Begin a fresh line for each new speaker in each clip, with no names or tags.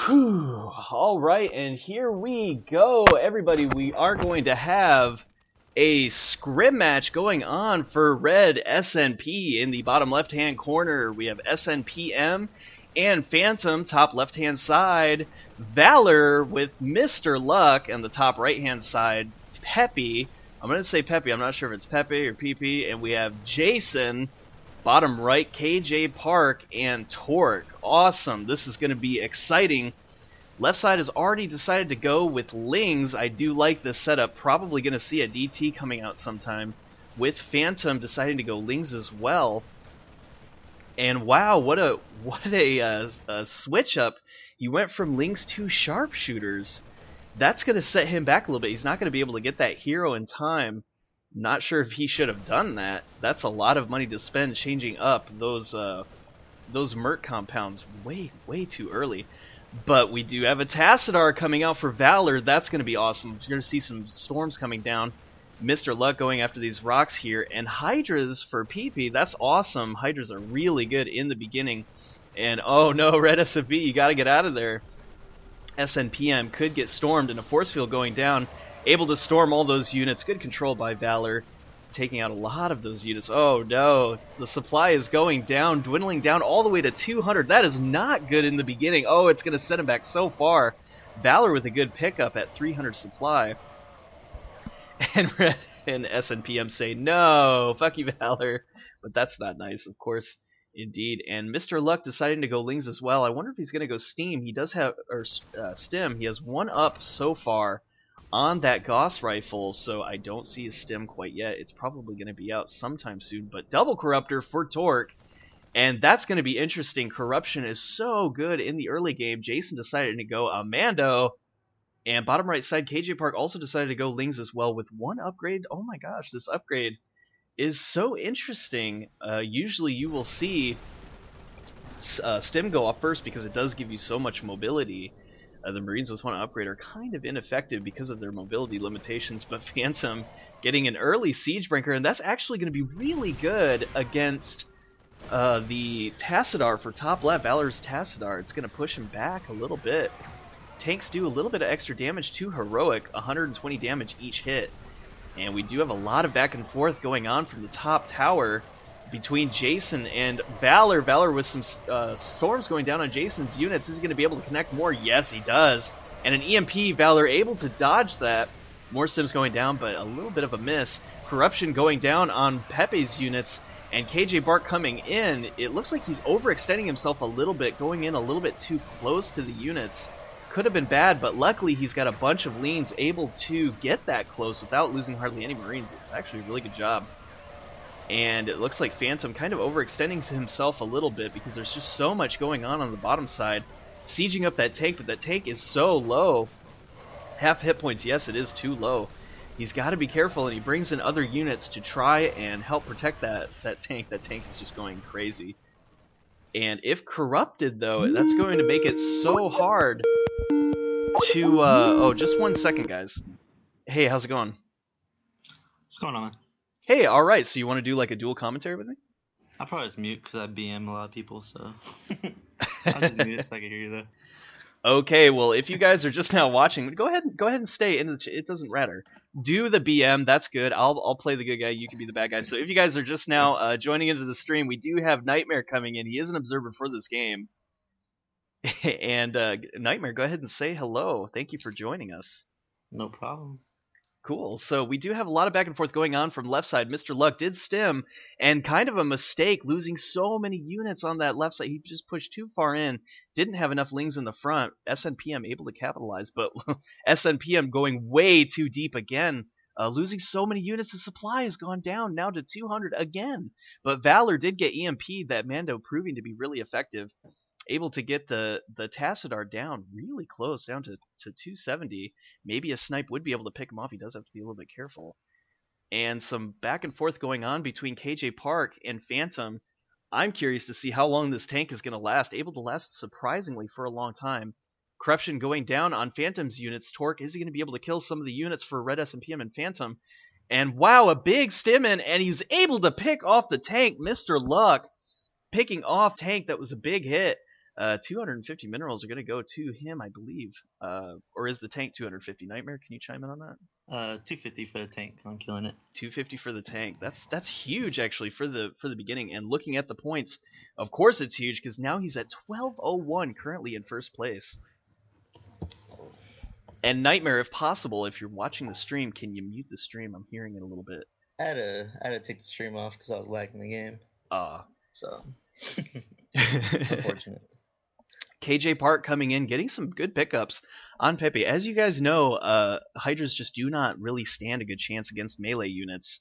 Whew. All right, and here we go, everybody. We are going to have a scrim match going on for Red SnP. In the bottom left-hand corner, we have SnpM and Phantom, top left-hand side. Valour with McLuck on the top right-hand side. Pepe. I'm going to say Pepe. I'm not sure if it's Pepe or PP. And we have Jason, bottom right, kjpark, and TORQ. Awesome. This is going to be exciting. Left side has already decided to go with Lings. I do like this setup. Probably going to see a DT coming out sometime, with Phantom deciding to go Lings as well. And wow, what a switch up. He went from Lings to sharpshooters. That's going to set him back a little bit. He's not going to be able to get that hero in time. Not sure if he should have done that. That's a lot of money to spend changing up those Merc compounds way too early. But we do have a Tassadar coming out for Valour. That's going to be awesome. We're going to see some storms coming down. McLuck going after these rocks here. And Hydras for PP. That's awesome. Hydras are really good in the beginning. And oh no, Red SnP, you got to get out of there. SnpM could get stormed, and a force field going down. Able to storm all those units. Good control by Valour, taking out a lot of those units. Oh no, the supply is going down, dwindling down all the way to 200. That is not good in the beginning. Oh, it's going to set him back so far. Valour with a good pickup at 300 supply. And Red and SnpM say, no, fuck you, Valour. But that's not nice, of course. Indeed, and McLuck deciding to go Lings as well. I wonder if he's going to go Steam. He does have, or Stim. He has one up so far on that Gauss rifle, so I don't see his Stim quite yet. It's probably going to be out sometime soon. But double Corruptor for TORQ, and that's going to be interesting. Corruption is so good in the early game. Jason decided to go Amando, and bottom right side kjpark also decided to go Lings as well with one upgrade. Oh my gosh, this upgrade is so interesting. Usually you will see Stim go off first because it does give you so much mobility. The Marines with one upgrade are kind of ineffective because of their mobility limitations, but Phantom getting an early Siegebreaker, and that's actually going to be really good against the Tassadar for top left. Valour's Tassadar. It's going to push him back a little bit. Tanks do a little bit of extra damage to Heroic, 120 damage each hit. And we do have a lot of back and forth going on from the top tower between Jason and Valour. Valour with some storms going down on Jason's units. Is he going to be able to connect more? Yes, he does. And an EMP, Valour able to dodge that. More stims going down, but a little bit of a miss. Corruption going down on Pepe's units. And kjpark coming in. It looks like he's overextending himself a little bit, going in a little bit too close to the units. Could have been bad, but luckily he's got a bunch of leans able to get that close without losing hardly any Marines. It's actually a really good job. And it looks like Phantom kind of overextending himself a little bit because there's just so much going on the bottom side. Sieging up that tank, but that tank is so low. Half hit points, yes, it is too low. He's got to be careful, and he brings in other units to try and help protect that tank. That tank is just going crazy. And if corrupted, though, that's going to make it so hard to, oh, just one second, guys. Hey, how's it going?
What's going on?
Hey, alright, so you want to do like a dual commentary with me?
I'll probably just mute because I BM a lot of people, so I'll just mute it so I can hear you though.
Okay, well, if you guys are just now watching, go ahead and stay in the it doesn't matter. Do the BM, that's good. I'll play the good guy, you can be the bad guy. So if you guys are just now joining into the stream, we do have Nightmare coming in. He is an observer for this game. And Nightmare, go ahead and say hello. Thank you for joining us.
No problem.
Cool. So we do have a lot of back and forth going on from left side. McLuck did Stim, and kind of a mistake losing so many units on that left side. He just pushed too far in, didn't have enough Lings in the front. SnpM able to capitalize, but SnpM going way too deep again. Losing so many units, the supply has gone down now to 200 again. But Valour did get EMP'd, that Mando proving to be really effective. Able to get the Tassadar down really close, down to 270. Maybe a snipe would be able to pick him off. He does have to be a little bit careful. And some back and forth going on between kjpark and Phantom. I'm curious to see how long this tank is going to last. Able to last surprisingly for a long time. Corruption going down on Phantom's units. TORQ, is he going to be able to kill some of the units for Red SnpM and Phantom? And wow, a big stim in, and he was able to pick off the tank. McLuck picking off tank. That was a big hit. 250 minerals are going to go to him, I believe. Or is the tank 250? Nightmare, can you chime in on that?
250 for the tank. I'm killing it.
250 for the tank. That's huge actually for the beginning. And looking at the points, of course it's huge because now he's at 1201 currently in first place. And Nightmare, if possible, if you're watching the stream, can you mute the stream? I'm hearing it a little bit.
I had to take the stream off because I was lagging the game. So unfortunate.
kjpark coming in, getting some good pickups on Pepe. As you guys know, Hydras just do not really stand a good chance against melee units,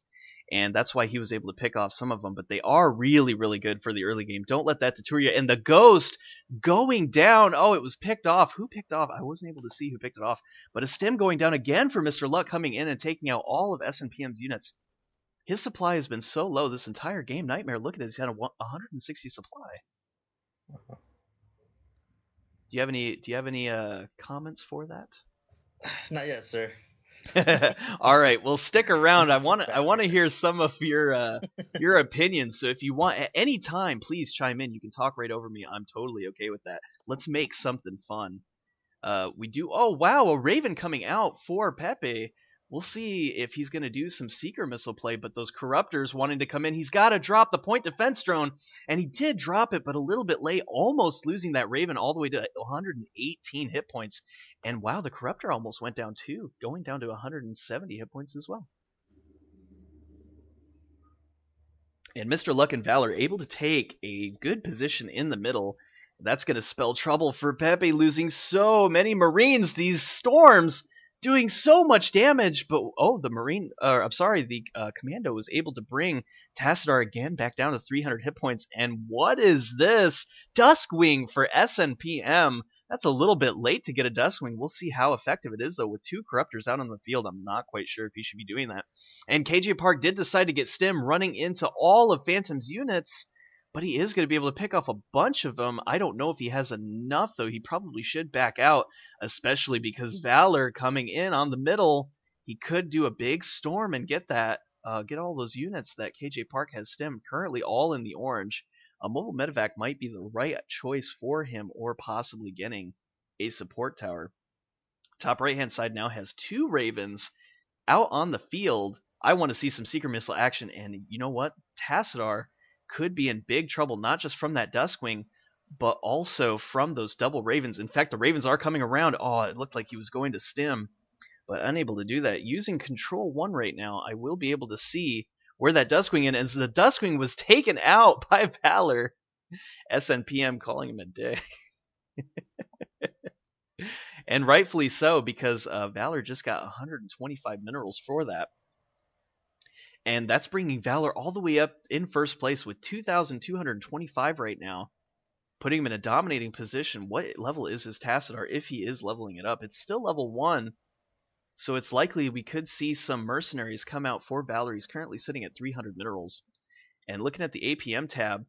and that's why he was able to pick off some of them, but they are really, really good for the early game. Don't let that deter you. And the Ghost going down. Oh, it was picked off. Who picked off? I wasn't able to see who picked it off, but a stim going down again for Mr. Luck, coming in and taking out all of SnpM's units. His supply has been so low this entire game. Nightmare, look at it. He's had a 160 supply. Do you have any comments for that?
Not yet, sir.
All right, well, stick around. I want to hear some of your opinions. So if you want at any time, please chime in. You can talk right over me. I'm totally okay with that. Let's make something fun. We do. Oh wow, a Raven coming out for Pepe. We'll see if he's going to do some Seeker Missile play, but those Corruptors wanting to come in. He's got to drop the point defense drone, and he did drop it, but a little bit late, almost losing that Raven all the way to 118 hit points. And wow, the Corruptor almost went down too, going down to 170 hit points as well. And Mr. Luck and Valour able to take a good position in the middle. That's going to spell trouble for Pepe, losing so many Marines. These storms doing so much damage, but the Commando was able to bring Tassadar again back down to 300 hit points. And what is this? Duskwing for SnpM. That's a little bit late to get a Duskwing. We'll see how effective it is, though, with 2 Corruptors out on the field. I'm not quite sure if he should be doing that. And kjpark did decide to get Stim running into all of Phantom's units, but he is going to be able to pick off a bunch of them. I don't know if he has enough, though. He probably should back out, especially because Valour coming in on the middle, he could do a big storm and get all those units that kjpark has stemmed, currently all in the orange. A mobile medevac might be the right choice for him, or possibly getting a support tower. Top right-hand side now has 2 Ravens out on the field. I want to see some Seeker Missile action, and you know what? Tassadar could be in big trouble, not just from that Duskwing, but also from those double Ravens. In fact, the Ravens are coming around. Oh, it looked like he was going to stim, but unable to do that. Using Control 1 right now, I will be able to see where that Duskwing is. And so the Duskwing was taken out by Valour. SnpM calling him a dick. And rightfully so, because Valour just got 125 minerals for that. And that's bringing Valour all the way up in first place with 2,225 right now, putting him in a dominating position. What level is his Tassadar if he is leveling it up? It's still level 1, so it's likely we could see some mercenaries come out for Valour. He's currently sitting at 300 minerals. And looking at the APM tab,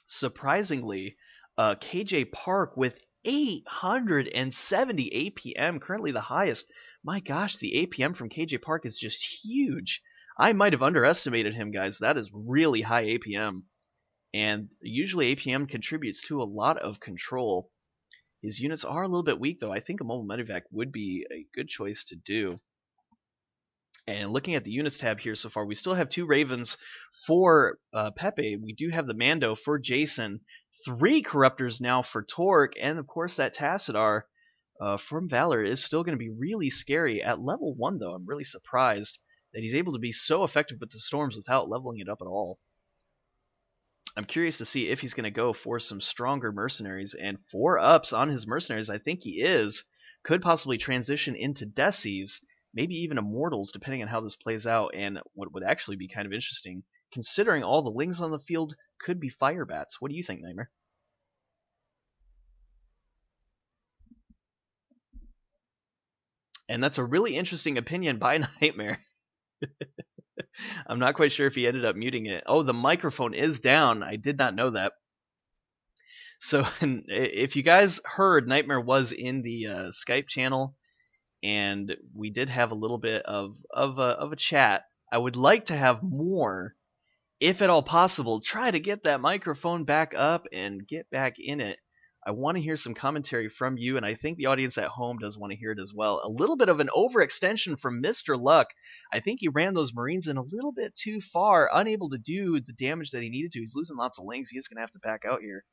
surprisingly, kjpark with 870 APM, currently the highest. My gosh, the APM from kjpark is just huge. I might have underestimated him, guys. That is really high APM. And usually APM contributes to a lot of control. His units are a little bit weak, though. I think a mobile medevac would be a good choice to do. And looking at the units tab here so far, we still have 2 Ravens for Pepe. We do have the Mando for Jason. 3 Corruptors now for TORQ. And, of course, that Tassadar from Valour is still going to be really scary. At level 1, though, I'm really surprised that he's able to be so effective with the storms without leveling it up at all. I'm curious to see if he's going to go for some stronger mercenaries, and 4 ups on his mercenaries, I think he is. Could possibly transition into Decies, maybe even Immortals, depending on how this plays out. And what would actually be kind of interesting, considering all the Lings on the field, could be Firebats. What do you think, Nightmare? And that's a really interesting opinion by Nightmare. I'm not quite sure if he ended up muting it. Oh, the microphone is down. I did not know that. So if you guys heard, Nightmare was in the Skype channel, and we did have a little bit of a chat. I would like to have more, if at all possible, try to get that microphone back up and get back in it. I want to hear some commentary from you, and I think the audience at home does want to hear it as well. A little bit of an overextension from Mr. Luck. I think he ran those Marines in a little bit too far, unable to do the damage that he needed to. He's losing lots of links. He is going to have to back out here.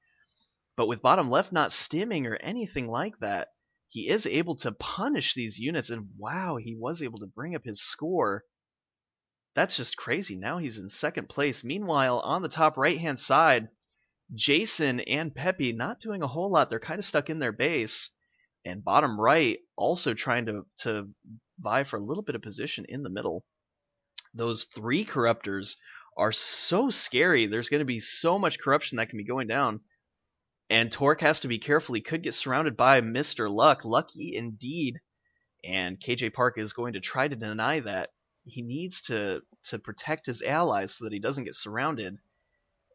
But with bottom left not stimming or anything like that, he is able to punish these units, and wow, he was able to bring up his score. That's just crazy. Now he's in second place. Meanwhile, on the top right-hand side, Jason and Pepe not doing a whole lot. They're kind of stuck in their base. And bottom right also trying to vie for a little bit of position in the middle. Those 3 corruptors are so scary. There's going to be so much corruption that can be going down. And TORQ has to be careful. He could get surrounded by Mr. Luck. Lucky indeed. And kjpark is going to try to deny that. He needs to protect his allies so that he doesn't get surrounded.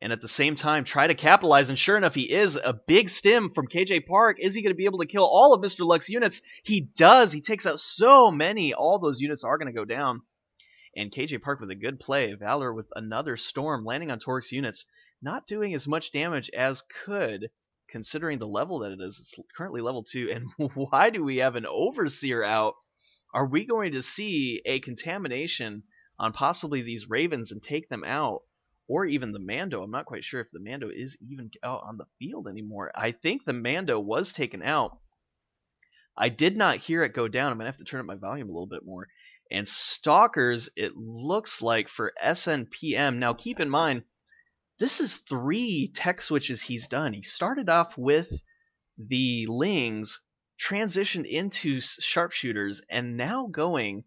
And at the same time, try to capitalize. And sure enough, he is. A big stim from kjpark. Is he going to be able to kill all of Mr. Luck's units? He does. He takes out so many. All those units are going to go down. And kjpark with a good play. Valour with another storm landing on TORQ's units. Not doing as much damage as could, considering the level that it is. It's currently level 2. And why do we have an Overseer out? Are we going to see a contamination on possibly these Ravens and take them out? Or even the Mando? I'm not quite sure if the Mando is even out on the field anymore. I think the Mando was taken out. I did not hear it go down. I'm going to have to turn up my volume a little bit more. And Stalkers, it looks like, for SnpM. Now keep in mind, this is 3 tech switches he's done. He started off with the Lings, transitioned into Sharpshooters, and now going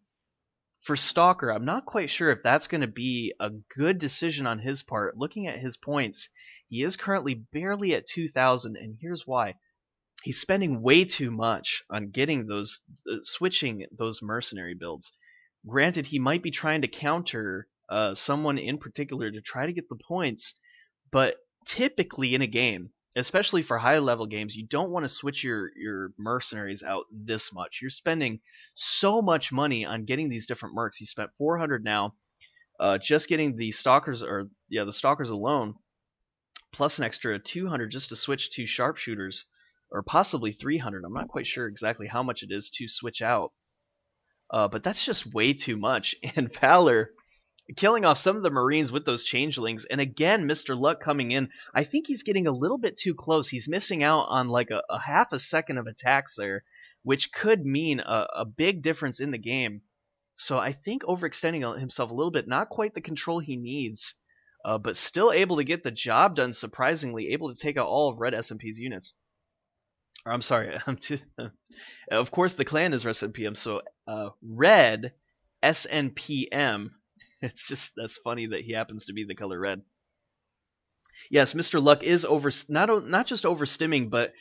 for Stalker. I'm not quite sure if that's going to be a good decision on his part. Looking at his points, he is currently barely at 2,000, and here's why. He's spending way too much on getting those, switching those mercenary builds. Granted, he might be trying to counter someone in particular to try to get the points, but typically in a game, especially for high-level games, you don't want to switch your mercenaries out this much. You're spending so much money on getting these different mercs. He spent 400 now, just getting the Stalkers, the Stalkers alone, plus an extra 200 just to switch to Sharpshooters, or possibly 300. I'm not quite sure exactly how much it is to switch out. But that's just way too much. And Valour killing off some of the Marines with those changelings. And again, Mr. Luck coming in. I think he's getting a little bit too close. He's missing out on like a half a second of attacks there, which could mean a big difference in the game. So I think overextending himself a little bit, not quite the control he needs, but still able to get the job done, surprisingly, able to take out all of Redsnp's units. Or, I'm sorry, of course the clan is Redsnp, so Red SnpM. It's just, that's funny that he happens to be the color red. Yes, Mr. Luck is not just overstimming, but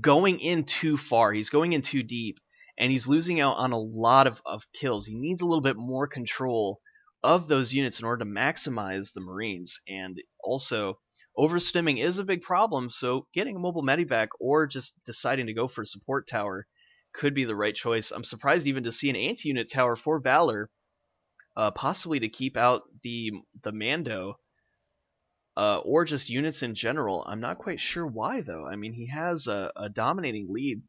going in too far. He's going in too deep, and he's losing out on a lot of kills. He needs a little bit more control of those units in order to maximize the Marines. And also, overstimming is a big problem, so getting a mobile medivac or just deciding to go for a support tower could be the right choice. I'm surprised even to see an anti-unit tower for Valour, possibly to keep out the Mando, or just units in general. I'm not quite sure why, though. I mean, he has a dominating lead.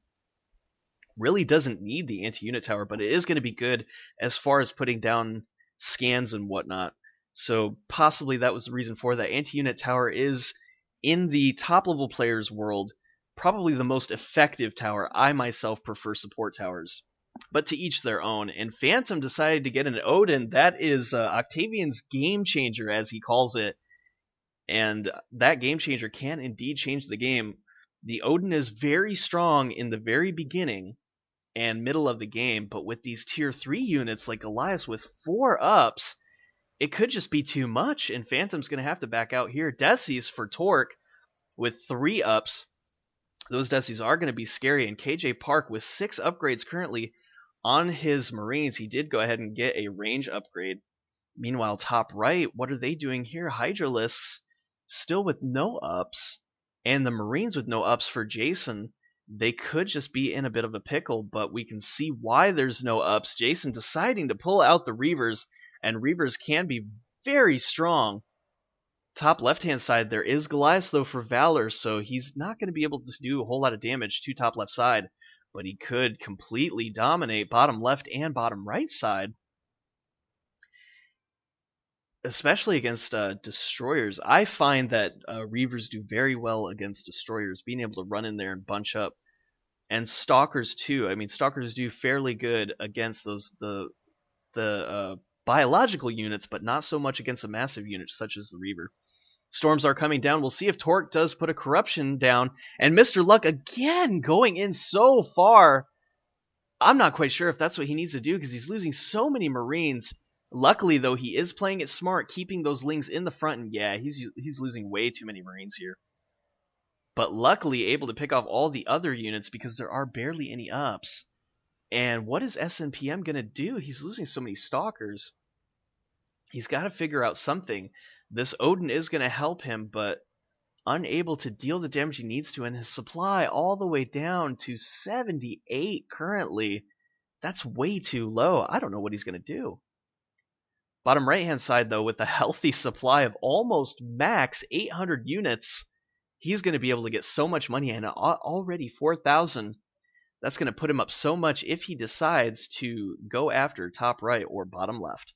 Really doesn't need the anti-unit tower, but it is going to be good as far as putting down scans and whatnot. So possibly that was the reason for that. Anti-unit tower is, in the top-level players' world, probably the most effective tower. I myself prefer support towers, but to each their own. And Phantom decided to get an Odin. That is Octavian's game changer, as he calls it. And that game changer can indeed change the game. The Odin is very strong in the very beginning and middle of the game, but with these tier 3 units like Elias with 4 ups, it could just be too much, and Phantom's going to have to back out here. Desis for TORQ with 3 ups. Those Desis are going to be scary, and kjpark with 6 upgrades currently on his Marines. He did go ahead and get a range upgrade. Meanwhile, top right, what are they doing here? Hydralisks still with no ups, and the Marines with no ups for Jason. They could just be in a bit of a pickle, but we can see why there's no ups. Jason deciding to pull out the Reavers, and Reavers can be very strong. top left-hand side, there is Goliath, though, for Valour, so he's not going to be able to do a whole lot of damage to top left side, but he could completely dominate bottom left and bottom right side, especially against destroyers. I find that Reavers do very well against destroyers, being able to run in there and bunch up, and stalkers too. I mean, stalkers do fairly good against the biological units, but not so much against a massive unit such as the Reaver. Storms are coming down. We'll see if TORQ does put a corruption down. And Mr. Luck again going in so far. I'm not quite sure if that's what he needs to do because he's losing so many Marines. Luckily, though, he is playing it smart, keeping those Lings in the front. And yeah, he's losing way too many Marines here. But luckily able to pick off all the other units because there are barely any ups. And what is SnpM going to do? He's losing so many Stalkers. He's got to figure out something. This Odin is going to help him, but unable to deal the damage he needs to, and his supply all the way down to 78 currently. That's way too low. I don't know what he's going to do. Bottom right-hand side, though, with a healthy supply of almost max 800 units, he's going to be able to get so much money, and already 4,000. That's going to put him up so much if he decides to go after top right or bottom left.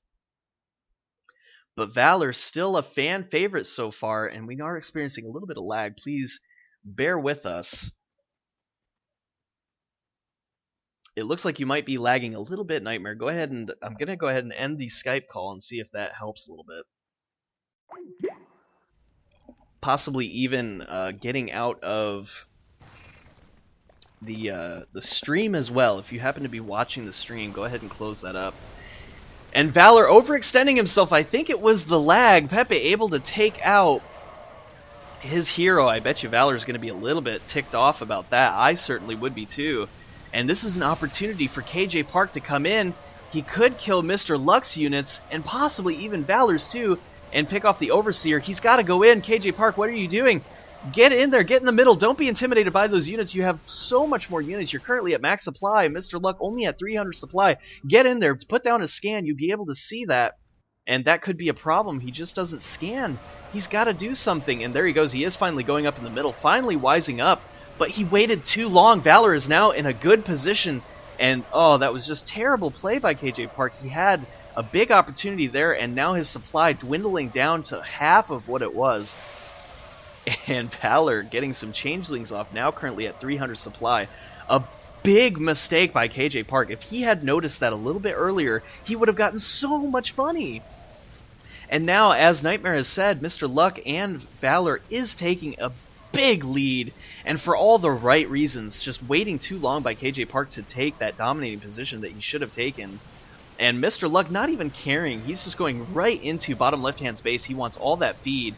But Valour's still a fan favorite so far, and we are experiencing a little bit of lag. Please bear with us. It looks like you might be lagging a little bit, Nightmare. I'm going to go ahead and end the Skype call and see if that helps a little bit. Possibly even getting out of the stream as well. If you happen to be watching the stream, go ahead and close that up. And Valour overextending himself. I think it was the lag. Pepe able to take out his hero. I bet you Valour's going to be a little bit ticked off about that. I certainly would be too. And this is an opportunity for kjpark to come in. He could kill Mr. Luck's units and possibly even Valour's too and pick off the Overseer. He's got to go in. kjpark, what are you doing? Get in there. Get in the middle. Don't be intimidated by those units. You have so much more units. You're currently at max supply. Mr. Luck only at 300 supply. Get in there. Put down a scan. You'll be able to see that. And that could be a problem. He just doesn't scan. He's got to do something. And there he goes. He is finally going up in the middle. Finally wising up. But he waited too long. Valour is now in a good position. And, oh, that was just terrible play by kjpark. He had a big opportunity there. And now his supply dwindling down to half of what it was. And Valour getting some changelings off, now currently at 300 supply. A big mistake by kjpark. If he had noticed that a little bit earlier, he would have gotten so much money. And now, as Nightmare has said, Mr. Luck and Valour is taking a big lead. And for all the right reasons, just waiting too long by kjpark to take that dominating position that he should have taken. And Mr. Luck not even caring. He's just going right into bottom left-hand space. He wants all that feed.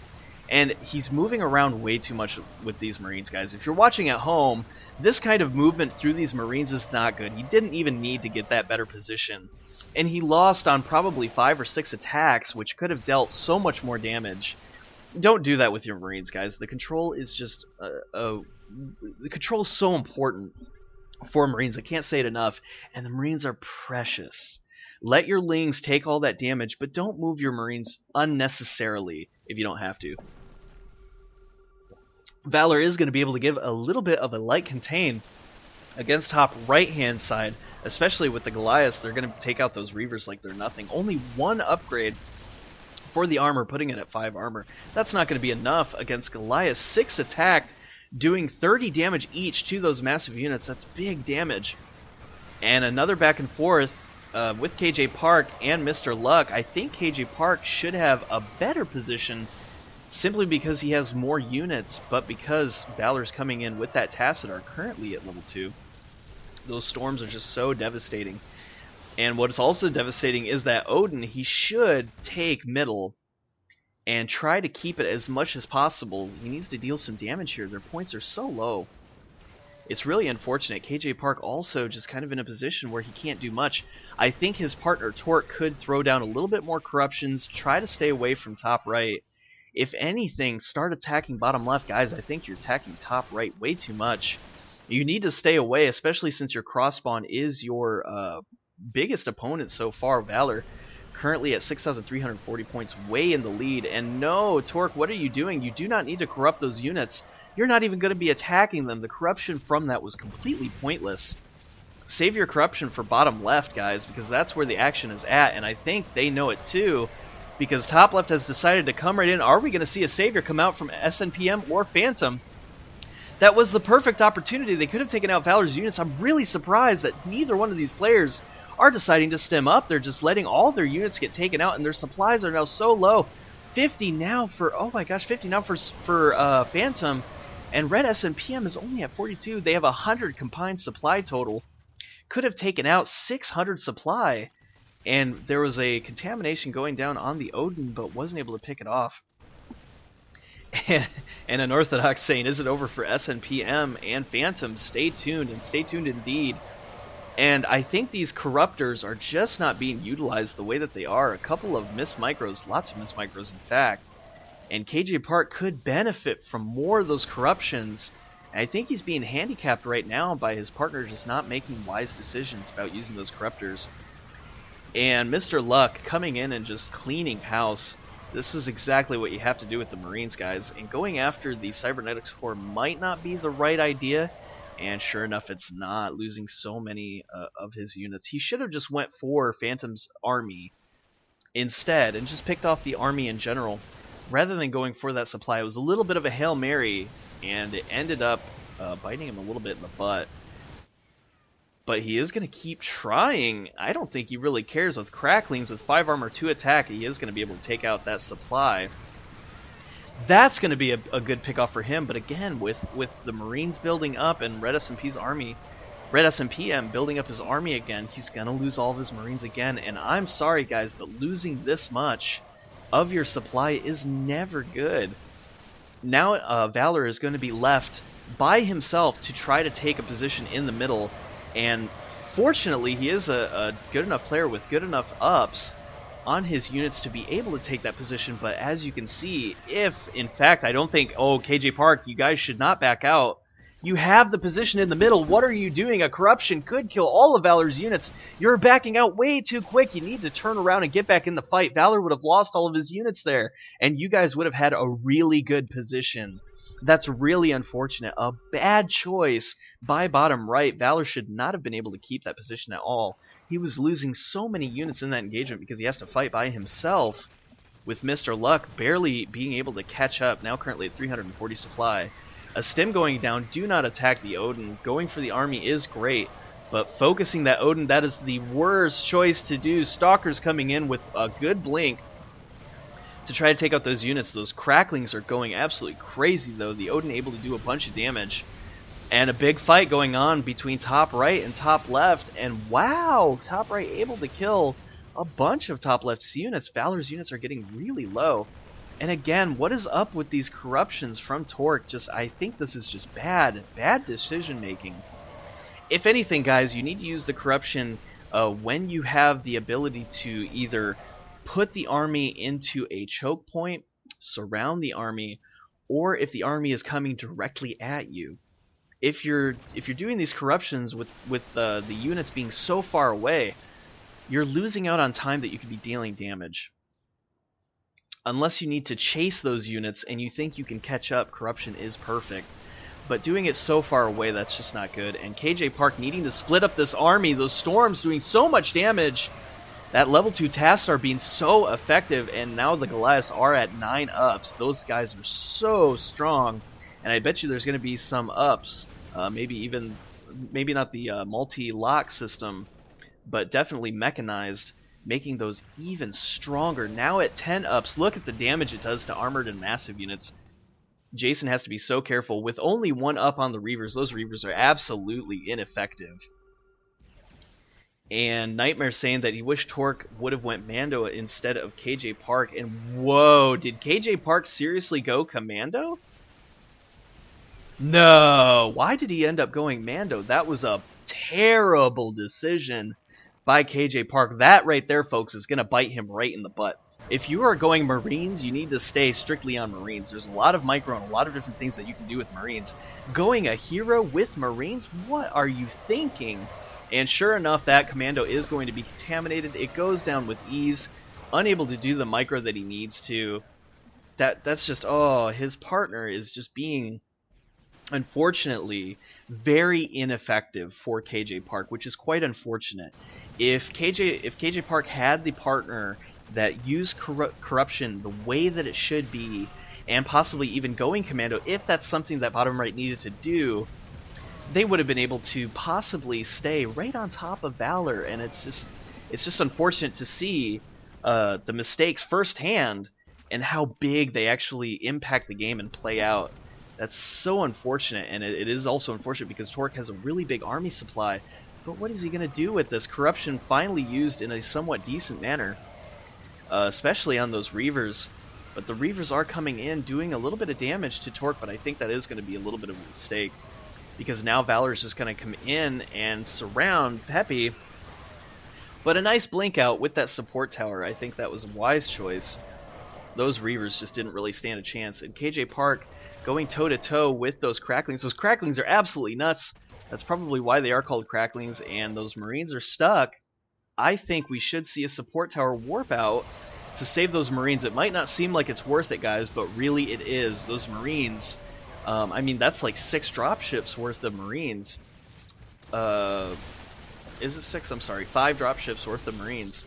And he's moving around way too much with these Marines, guys. If you're watching at home, this kind of movement through these Marines is not good. He didn't even need to get that better position. And he lost on probably 5 or 6 attacks, which could have dealt so much more damage. Don't do that with your Marines, guys. The control is just... the control is so important for Marines. I can't say it enough. And the Marines are precious. Let your Lings take all that damage, but don't move your Marines unnecessarily if you don't have to. Valour is going to be able to give a little bit of a light contain against top right-hand side, especially with the Goliaths. They're going to take out those Reavers like they're nothing. Only 1 upgrade for the armor, putting it at 5 armor. That's not going to be enough against Goliath. 6 attack, doing 30 damage each to those massive units. That's big damage. And another back and forth with kjpark and Mr. Luck. I think kjpark should have a better position simply because he has more units, but because Valour's coming in with that Tassadar currently at level 2. Those storms are just so devastating. And what's also devastating is that Odin, he should take middle and try to keep it as much as possible. He needs to deal some damage here. Their points are so low. It's really unfortunate. kjpark also just kind of in a position where he can't do much. I think his partner TORQ could throw down a little bit more corruptions, try to stay away from top right. If anything, start attacking bottom left. Guys, I think you're attacking top right way too much. You need to stay away, especially since your cross spawn is your biggest opponent so far. Valour currently at 6,340 points, way in the lead. And no, TORQ, what are you doing? You do not need to corrupt those units. You're not even going to be attacking them. The corruption from that was completely pointless. Save your corruption for bottom left, guys, because that's where the action is at, and I think they know it too, because top left has decided to come right in. Are we going to see a savior come out from SnpM or Phantom? That was the perfect opportunity. They could have taken out Valour's units. I'm really surprised that neither one of these players are deciding to stem up. They're just letting all their units get taken out, and their supplies are now so low. 50 now for, oh my gosh, 50 now for Phantom, and Red SnpM is only at 42. They have 100 combined supply total. Could have taken out 600 supply, and there was a contamination going down on the Odin, but wasn't able to pick it off. And an Orthodox saying, is it over for SnpM and Phantom? Stay tuned, and stay tuned indeed. And I think these corruptors are just not being utilized the way that they are. A couple of missed micros, lots of missed micros in fact, and kjpark could benefit from more of those corruptions. I think he's being handicapped right now by his partner just not making wise decisions about using those corruptors. And Mr. Luck coming in and just cleaning house. This is exactly what you have to do with the Marines, guys. And going after the Cybernetics Corps might not be the right idea. And sure enough, it's not, losing so many of his units. He should have just went for Phantom's army instead and just picked off the army in general. Rather than going for that supply, it was a little bit of a Hail Mary, and it ended up biting him a little bit in the butt. But he is going to keep trying. I don't think he really cares. With Cracklings, with 5 armor, 2 attack, he is going to be able to take out that supply. That's going to be a good pickoff for him. But again, with the Marines building up and Red SnpM building up his army again, he's going to lose all of his Marines again. And I'm sorry, guys, but losing this much of your supply is never good. Now Valour is going to be left by himself to try to take a position in the middle, and fortunately he is a good enough player with good enough ups on his units to be able to take that position. But as you can see, if in fact, I don't think, oh, kjpark, you guys should not back out. You have the position in the middle. What are you doing? A corruption could kill all of Valour's units. You're backing out way too quick. You need to turn around and get back in the fight. Valour would have lost all of his units there, and you guys would have had a really good position. That's really unfortunate. A bad choice by bottom right. Valour should not have been able to keep that position at all. He was losing so many units in that engagement because he has to fight by himself, with Mr. Luck barely being able to catch up, now currently at 340 supply. A stem going down, do not attack the Odin. Going for the army is great, but focusing that Odin, that is the worst choice to do. Stalkers coming in with a good blink to try to take out those units. Those Cracklings are going absolutely crazy though. The Odin able to do a bunch of damage. And a big fight going on between top right and top left. And wow, top right able to kill a bunch of top left's units. Valour's units are getting really low. And again, what is up with these corruptions from TORQ? I think this is just bad decision making. If anything, guys, you need to use the corruption when you have the ability to either put the army into a choke point, surround the army, or if the army is coming directly at you. If you're doing these corruptions with the units being so far away, you're losing out on time that you could be dealing damage. Unless you need to chase those units and you think you can catch up, corruption is perfect. But doing it so far away, that's just not good. And kjpark needing to split up this army, those storms doing so much damage. That level 2 tasks are being so effective, and now the Goliaths are at 9 ups. Those guys are so strong, and I bet you there's going to be some ups, maybe not the multi-lock system, but definitely mechanized, making those even stronger. Now at 10 ups, look at the damage it does to armored and massive units. Jason has to be so careful. With only 1 up on the Reavers, those Reavers are absolutely ineffective. And Nightmare saying that he wished TORQ would have went Mando instead of kjpark. And whoa, did kjpark seriously go Commando? No, why did he end up going Mando? That was a terrible decision by kjpark. That right there, folks, is going to bite him right in the butt. If you are going Marines, you need to stay strictly on Marines. There's a lot of micro and a lot of different things that you can do with Marines. Going a hero with Marines? What are you thinking? And sure enough, that Commando is going to be contaminated. It goes down with ease. unable to do the micro that he needs to. That's just, oh, his partner is just being, unfortunately, very ineffective for kjpark, which is quite unfortunate. If kjpark had the partner that used corruption the way that it should be, and possibly even going commando, if that's something that bottom right needed to do, they would have been able to possibly stay right on top of Valour. And it's just unfortunate to see the mistakes firsthand and how big they actually impact the game and play out. That's so unfortunate, and it is also unfortunate because TORQ has a really big army supply. But what is he going to do with this? Corruption finally used in a somewhat decent manner, especially on those Reavers. But the Reavers are coming in, doing a little bit of damage to TORQ, but I think that is going to be a little bit of a mistake, because now Valour is just going to come in and surround pepe. But a nice blink out with that support tower. I think that was a wise choice. Those Reavers just didn't really stand a chance. And kjpark going toe-to-toe with those cracklings. Those cracklings are absolutely nuts. That's probably why they are called cracklings. And those Marines are stuck. I think we should see a support tower warp out to save those Marines. It might not seem like it's worth it, guys, but really it is. Those Marines, I mean, that's like 6 dropships worth of Marines. Is it 6? I'm sorry, 5 dropships worth of Marines.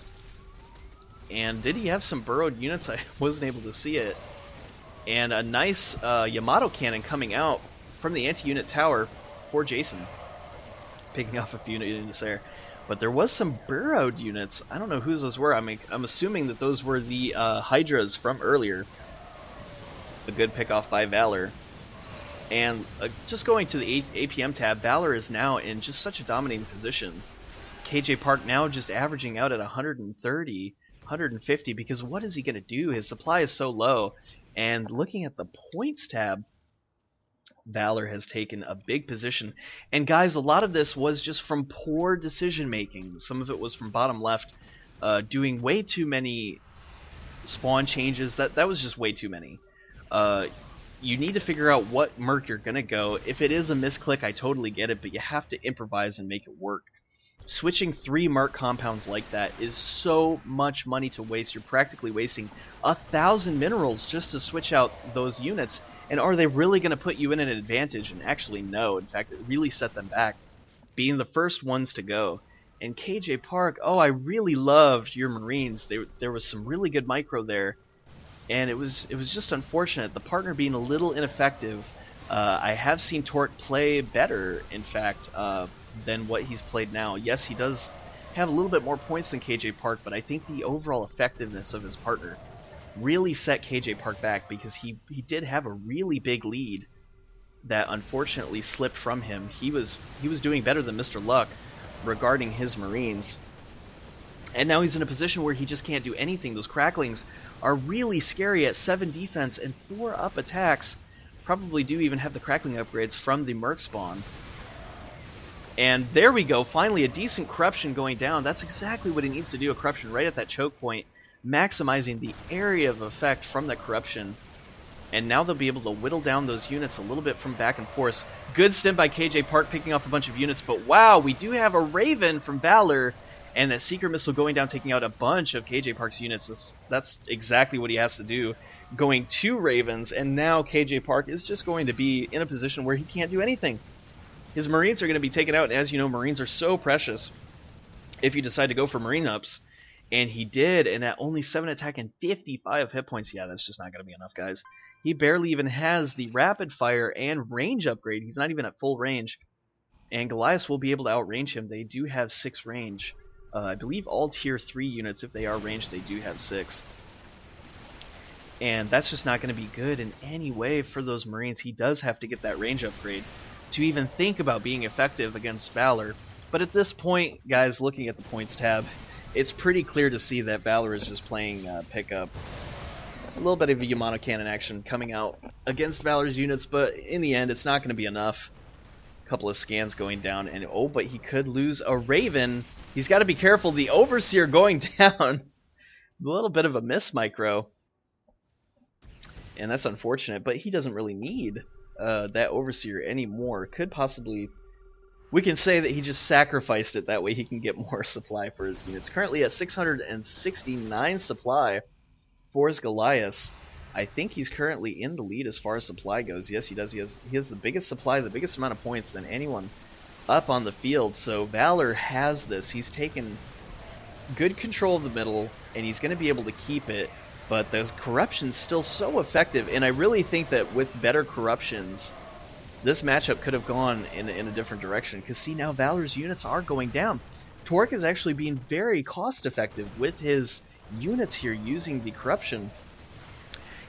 And did he have some burrowed units? I wasn't able to see it. And a nice Yamato cannon coming out from the anti-unit tower for Jason. Picking off a few units there. But there was some burrowed units. I don't know whose those were. I'm assuming that those were the Hydras from earlier. A good pick off by Valour. And just going to the APM tab, Valour is now in just such a dominating position. kjpark now just averaging out at 130, 150, because what is he going to do? His supply is so low. And looking at the points tab, Valour has taken a big position. And guys, a lot of this was just from poor decision making. Some of it was from bottom left, doing way too many spawn changes. That was just way too many. You need to figure out what merc you're gonna go. If it is a misclick, I totally get it, but you have to improvise and make it work. Switching 3 merc compounds like that is so much money to waste. You're practically wasting 1,000 minerals just to switch out those units. And are they really going to put you in an advantage? And actually, no. In fact, it really set them back, being the first ones to go. And kjpark, oh, I really loved your Marines. There was some really good micro there. And it was just unfortunate. The partner being a little ineffective. I have seen TORQ play better, in fact, than what he's played now. Yes, he does have a little bit more points than kjpark, but I think the overall effectiveness of his partner really set kjpark back, because he did have a really big lead that unfortunately slipped from him. He was doing better than Mr. Luck regarding his Marines. And now he's in a position where he just can't do anything. Those cracklings are really scary at 7 defense and 4 up attacks. Probably do even have the crackling upgrades from the merc spawn. And there we go, finally a decent corruption going down. That's exactly what he needs to do, a corruption right at that choke point, maximizing the area of effect from that corruption. And now they'll be able to whittle down those units a little bit from back and forth. Good stim by kjpark picking off a bunch of units, but wow, we do have a Raven from Valour, and that Seeker Missile going down, taking out a bunch of kjpark's units. That's exactly what he has to do, going 2 Ravens, and now kjpark is just going to be in a position where he can't do anything. His Marines are going to be taken out, and as you know, Marines are so precious if you decide to go for Marine ups. And he did, and at only 7 attack and 55 hit points, yeah, that's just not going to be enough, guys. He barely even has the rapid fire and range upgrade. He's not even at full range. And Goliath will be able to outrange him. They do have 6 range. I believe all tier 3 units, if they are ranged, they do have 6. And that's just not going to be good in any way for those Marines. He does have to get that range upgrade to even think about being effective against Valour. But at this point, guys, looking at the points tab, it's pretty clear to see that Valour is just playing pickup. A little bit of a Yamato cannon action coming out against Valour's units, but in the end, it's not going to be enough. A couple of scans going down, and oh, but he could lose a Raven. He's got to be careful. The Overseer going down. A little bit of a miss micro. And that's unfortunate, but he doesn't really need that Overseer anymore. Could possibly we can say that he just sacrificed it. That way he can get more supply for his units. Currently at 669 supply for his Goliath. I think he's currently in the lead as far as supply goes. Yes, he does. He has the biggest supply, the biggest amount of points than anyone up on the field. So Valour has this. He's taken good control of the middle, and he's going to be able to keep it. But the corruption's still so effective, and I really think that with better corruptions, this matchup could have gone in a different direction. Because see, now Valour's units are going down. TORQ is actually being very cost effective with his units here using the corruption.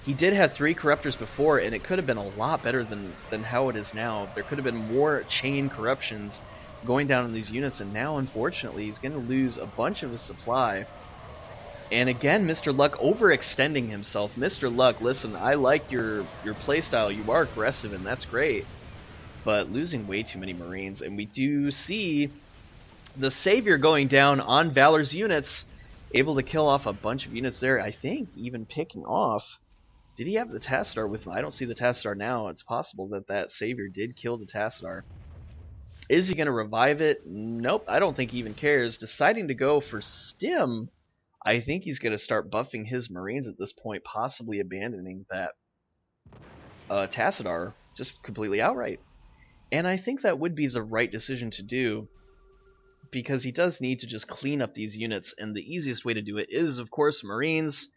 He did have 3 corruptors before, and it could have been a lot better than how it is now. There could have been more chain corruptions going down in these units, and now unfortunately he's going to lose a bunch of his supply. And again, Mr. Luck overextending himself. Mr. Luck, listen, I like your playstyle. You are aggressive, and that's great. But losing way too many Marines, and we do see the Savior going down on Valour's units, able to kill off a bunch of units there. I think even picking off. Did he have the Tassadar with him? I don't see the Tassadar now. It's possible that that Savior did kill the Tassadar. Is he going to revive it? Nope, I don't think he even cares. Deciding to go for Stim. I think he's going to start buffing his Marines at this point, possibly abandoning that Tassadar just completely outright. And I think that would be the right decision to do, because he does need to just clean up these units, and the easiest way to do it is, of course, Marines,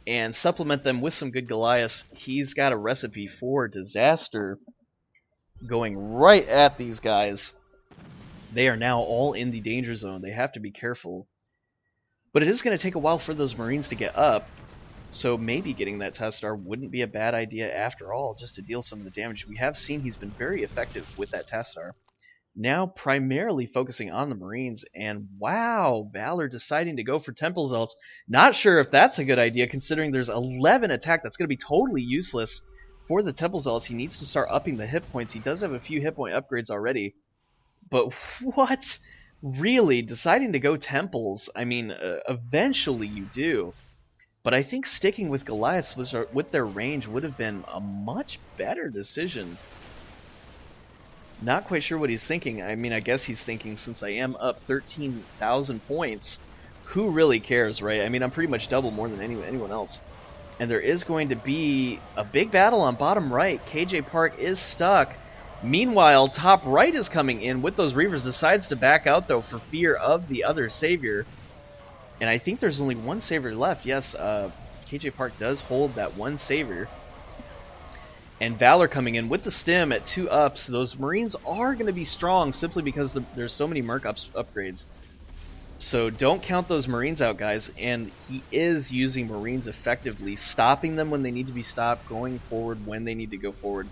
and supplement them with some good Goliaths. He's got a recipe for disaster going right at these guys. They are now all in the danger zone. They have to be careful. But it is going to take a while for those Marines to get up, so maybe getting that Tassadar wouldn't be a bad idea after all, just to deal some of the damage. We have seen he's been very effective with that Tassadar. Now primarily focusing on the Marines, and wow, Valour deciding to go for Temple Zealots. Not sure if that's a good idea, considering there's 11 attack. That's going to be totally useless for the Temple Zealots. He needs to start upping the hit points. He does have a few hit point upgrades already. But what? Really? Deciding to go Temples? I mean, eventually you do. But I think sticking with Goliaths with their range would have been a much better decision. Not quite sure what he's thinking. I mean, I guess he's thinking, since I am up 13,000 points, who really cares, right? I mean, I'm pretty much double more than anyone else. And there is going to be a big battle on bottom right. kjpark is stuck. Meanwhile, top right is coming in with those Reavers. Decides to back out, though, for fear of the other Savior. And I think there's only one Savior left. Yes, kjpark does hold that one Savior. And Valour coming in with the Stim at 2 ups. Those Marines are going to be strong simply because there's so many Merc upgrades. So don't count those Marines out, guys. And he is using Marines effectively, stopping them when they need to be stopped, going forward when they need to go forward.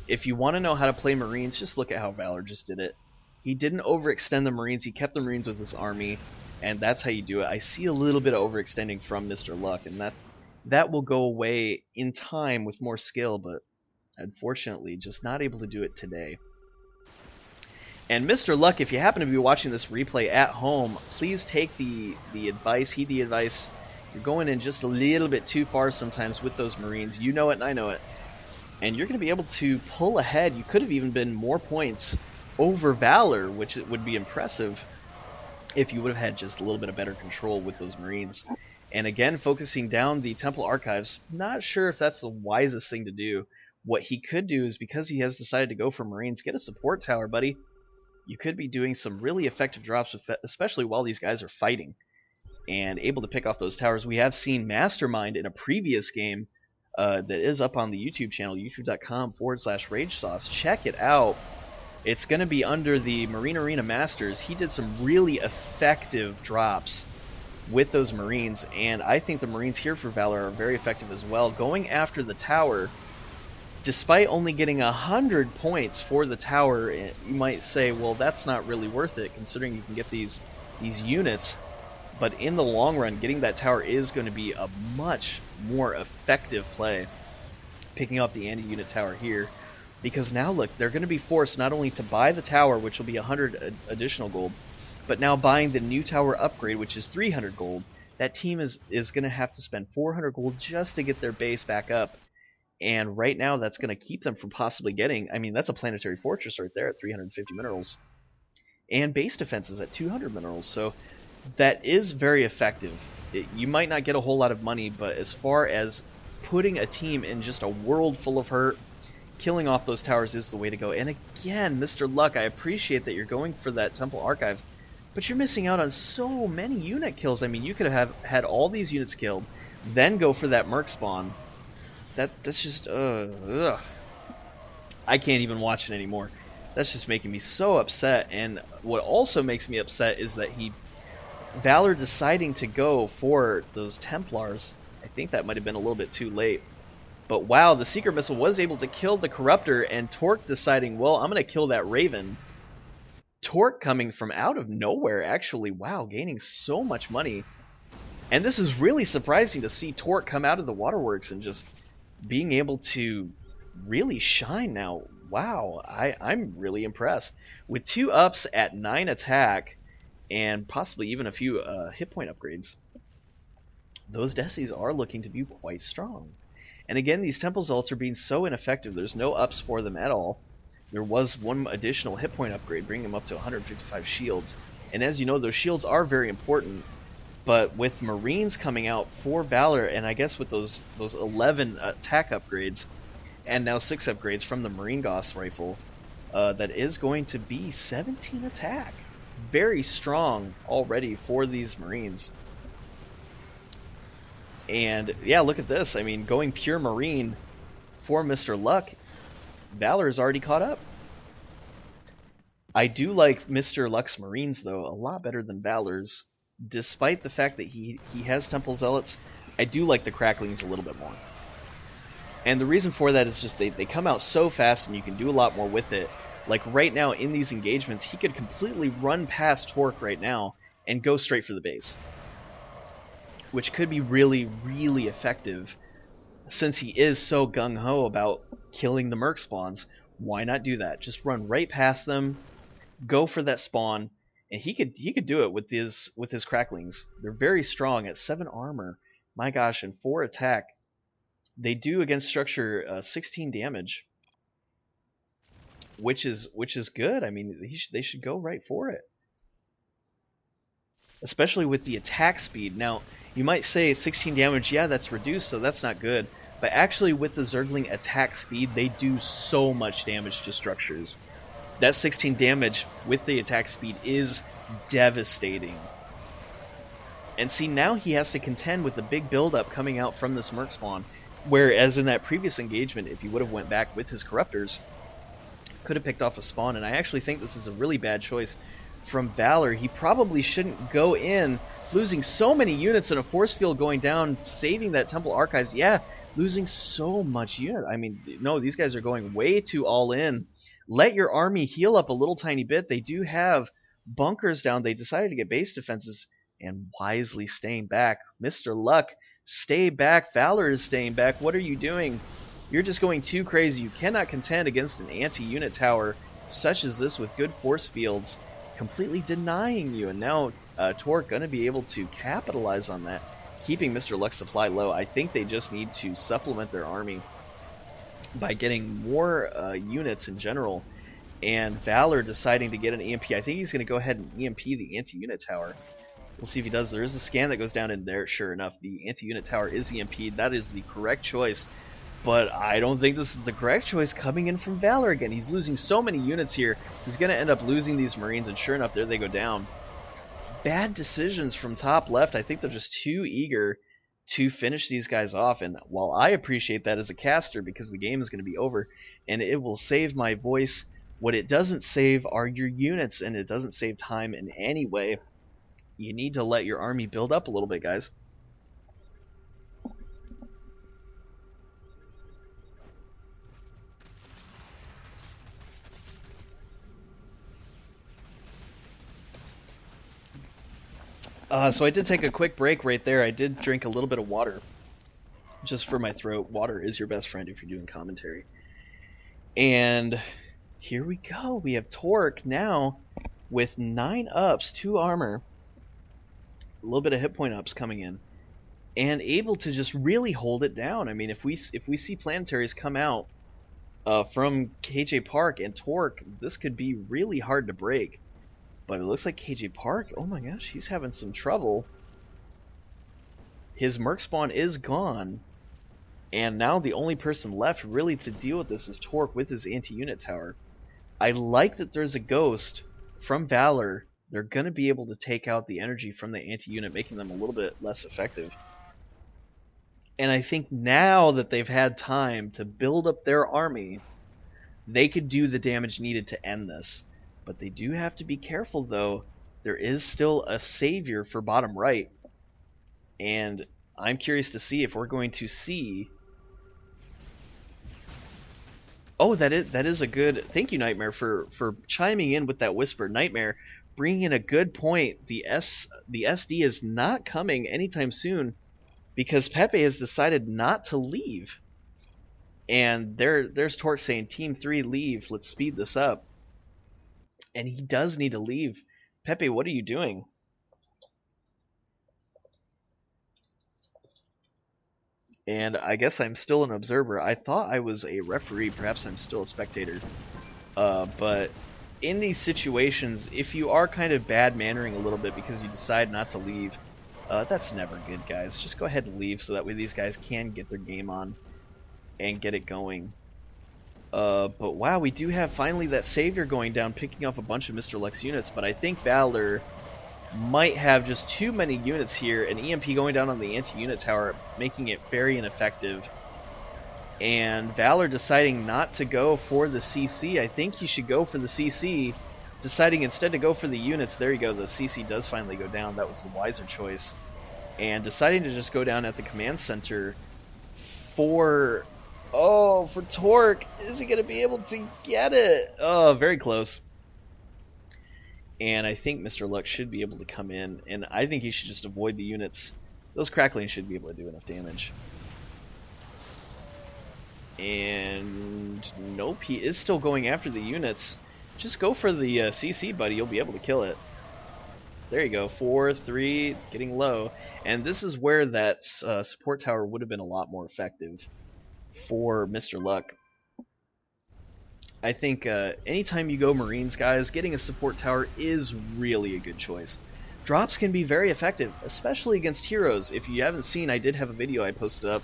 If you want to know how to play Marines, just look at how Valour just did it. He didn't overextend the Marines. He kept the Marines with his army, and that's how you do it. I see a little bit of overextending from Mr. Luck, and that will go away in time with more skill, but unfortunately just not able to do it today. And Mr. Luck, if you happen to be watching this replay at home, please take the advice, heed the advice. You're going in just a little bit too far sometimes with those Marines. You know it and I know it. And you're going to be able to pull ahead. You could have even been more points over Valour, which would be impressive if you would have had just a little bit of better control with those Marines. And again, focusing down the Temple Archives, not sure if that's the wisest thing to do. What he could do is, because he has decided to go for Marines, get a support tower, buddy. You could be doing some really effective drops, especially while these guys are fighting, and able to pick off those towers. We have seen Mastermind in a previous game that is up on the YouTube channel, youtube.com/RageSauce. Check it out. It's going to be under the Marine Arena Masters. He did some really effective drops with those Marines, and I think the Marines here for Valour are very effective as well. Going after the tower, despite only getting 100 points for the tower, you might say, well, that's not really worth it, considering you can get these units. But in the long run, getting that tower is going to be a much more effective play. Picking up the anti-unit tower here. Because now, look, they're going to be forced not only to buy the tower, which will be 100 additional gold, but now buying the new tower upgrade, which is 300 gold. That team is going to have to spend 400 gold just to get their base back up. And right now, that's going to keep them from possibly getting... I mean, that's a planetary fortress right there at 350 minerals. and base defenses at 200 minerals. So that is very effective. You might not get a whole lot of money, but as far as putting a team in just a world full of hurt, killing off those towers is the way to go. And again, Mr. Luck, I appreciate that you're going for that Temple Archive, but you're missing out on so many unit kills. I mean, you could have had all these units killed, then go for that Merc spawn. That's just, ugh. I can't even watch it anymore. That's just making me so upset. And what also makes me upset is that Valour deciding to go for those Templars. I think that might have been a little bit too late. But wow, the Secret Missile was able to kill the Corruptor, and TORQ deciding, well, I'm going to kill that Raven. TORQ coming from out of nowhere, actually. Wow, gaining so much money. And this is really surprising to see TORQ come out of the Waterworks and just being able to really shine now. Wow, I'm really impressed. With 2 ups at 9 attack, and possibly even a few hit point upgrades, those Decies are looking to be quite strong. And again, these Temple Zealots are being so ineffective. There's no ups for them at all. There was one additional hit point upgrade, bringing them up to 155 shields. And as you know, those shields are very important. But with Marines coming out for Valour, and I guess with those 11 attack upgrades, and now 6 upgrades from the Marine Gauss rifle, that is going to be 17 attack. Very strong already for these Marines. And yeah, look at this. I mean, going pure Marine for Mr. Luck, Valour is already caught up. I do like Mr. Luck's Marines, though, a lot better than Valour's. Despite the fact that he has Temple Zealots, I do like the Cracklings a little bit more. And the reason for that is just they come out so fast and you can do a lot more with it. Like right now in these engagements, he could completely run past TORQ right now and go straight for the base, which could be really, really effective. Since he is so gung-ho about killing the Merc spawns, why not do that? Just run right past them, go for that spawn, and he could do it with his Cracklings. They're very strong at 7 armor. My gosh, and 4 attack. They do against structure 16 damage, which is good. I mean, they should go right for it, especially with the attack speed. Now, you might say 16 damage, yeah, that's reduced, so that's not good. But actually, with the Zergling attack speed, they do so much damage to structures. That 16 damage with the attack speed is devastating. And see, now he has to contend with the big buildup coming out from this Merc spawn. Whereas in that previous engagement, if he would have went back with his Corruptors, could have picked off a spawn. And I actually think this is a really bad choice from Valour. He probably shouldn't go in, losing so many units in a force field going down, saving that Temple Archives. Yeah, losing so much unit. I mean, no, these guys are going way too all in. Let your army heal up a little tiny bit. They do have bunkers down. They decided to get base defenses and wisely staying back. Mr. Luck, stay back. Valour is staying back. What are you doing? You're just going too crazy. You cannot contend against an anti-unit tower such as this with good force fields, completely denying you. And now TORQ going to be able to capitalize on that, keeping Mr. Luck's supply low. I think they just need to supplement their army by getting more units in general. And Valour deciding to get an EMP. I think he's going to go ahead and EMP the anti-unit tower. We'll see if he does. There is a scan that goes down in there. Sure enough, the anti-unit tower is EMP'd. That is the correct choice. But I don't think this is the correct choice coming in from Valour again. He's losing so many units here. He's going to end up losing these Marines, and sure enough, there they go down. Bad decisions from top left. I think they're just too eager to finish these guys off. And while I appreciate that as a caster, because the game is going to be over, and it will save my voice, what it doesn't save are your units, and it doesn't save time in any way. You need to let your army build up a little bit, guys. So I did take a quick break right there. I did drink a little bit of water just for my throat. Water is your best friend if you're doing commentary. And here we go. We have TORQ now with 9 ups, 2 armor, a little bit of hit point ups coming in, and able to just really hold it down. I mean, if we see planetaries come out from kjpark and TORQ, this could be really hard to break. But it looks like kjpark, oh my gosh, he's having some trouble. His merc spawn is gone. And now the only person left really to deal with this is TORQ with his anti-unit tower. I like that there's a ghost from Valour. They're going to be able to take out the energy from the anti-unit, making them a little bit less effective. And I think now that they've had time to build up their army, they could do the damage needed to end this. But they do have to be careful, though. There is still a savior for bottom right. And I'm curious to see if we're going to see... Oh, that is a good... Thank you, Nightmare, for chiming in with that whisper. Nightmare, bringing in a good point. The SD is not coming anytime soon because Pepe has decided not to leave. And there's TORQ saying, Team 3, leave. Let's speed this up. And he does need to leave. Pepe, what are you doing? And I guess I'm still an observer. I thought I was a referee. Perhaps I'm still a spectator. But in these situations, if you are kind of bad-mannering a little bit because you decide not to leave, that's never good, guys. Just go ahead and leave so that way these guys can get their game on and get it going. But wow, we do have finally that savior going down, picking off a bunch of Mr. Luck's units, but I think Valour might have just too many units here, and EMP going down on the anti-unit tower, making it very ineffective. And Valour deciding not to go for the CC. I think he should go for the CC, deciding instead to go for the units. There you go, the CC does finally go down. That was the wiser choice. And deciding to just go down at the command center for... Oh, for TORQ. Is he going to be able to get it? Oh, very close. And I think Mr. Luck should be able to come in, and I think he should just avoid the units. Those cracklings should be able to do enough damage. And nope, he is still going after the units. Just go for the CC, buddy. You'll be able to kill it. There you go. 4, 3, getting low. And this is where that support tower would have been a lot more effective for Mr. Luck. I think anytime you go Marines, guys, getting a support tower is really a good choice. Drops can be very effective, especially against heroes. If you haven't seen, I did have a video I posted up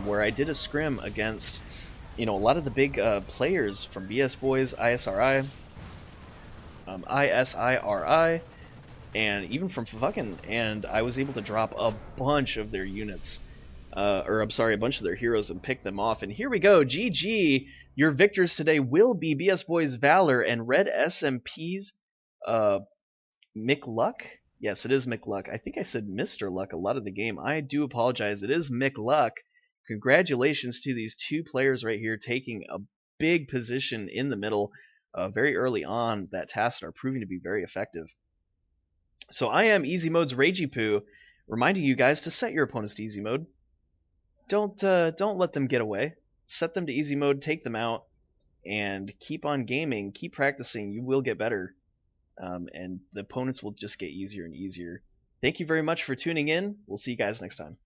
where I did a scrim against, a lot of the big players from BSBOYS, ISIRI, and even from fucking, and I was able to drop a bunch of their units, a bunch of their heroes and pick them off. And here we go, GG. Your victors today will be BSBOYS Valour and Redsnp's McLuck. Yes, it is McLuck. I think I said Mr. Luck a lot of the game. I do apologize. It is McLuck. Congratulations to these two players right here taking a big position in the middle very early on. That task are proving to be very effective. So I am Easy Mode's Ragey Poo, reminding you guys to set your opponents to easy mode. Don't let them get away. Set them to easy mode, take them out, and keep on gaming, keep practicing. You will get better, and the opponents will just get easier and easier. Thank you very much for tuning in. We'll see you guys next time.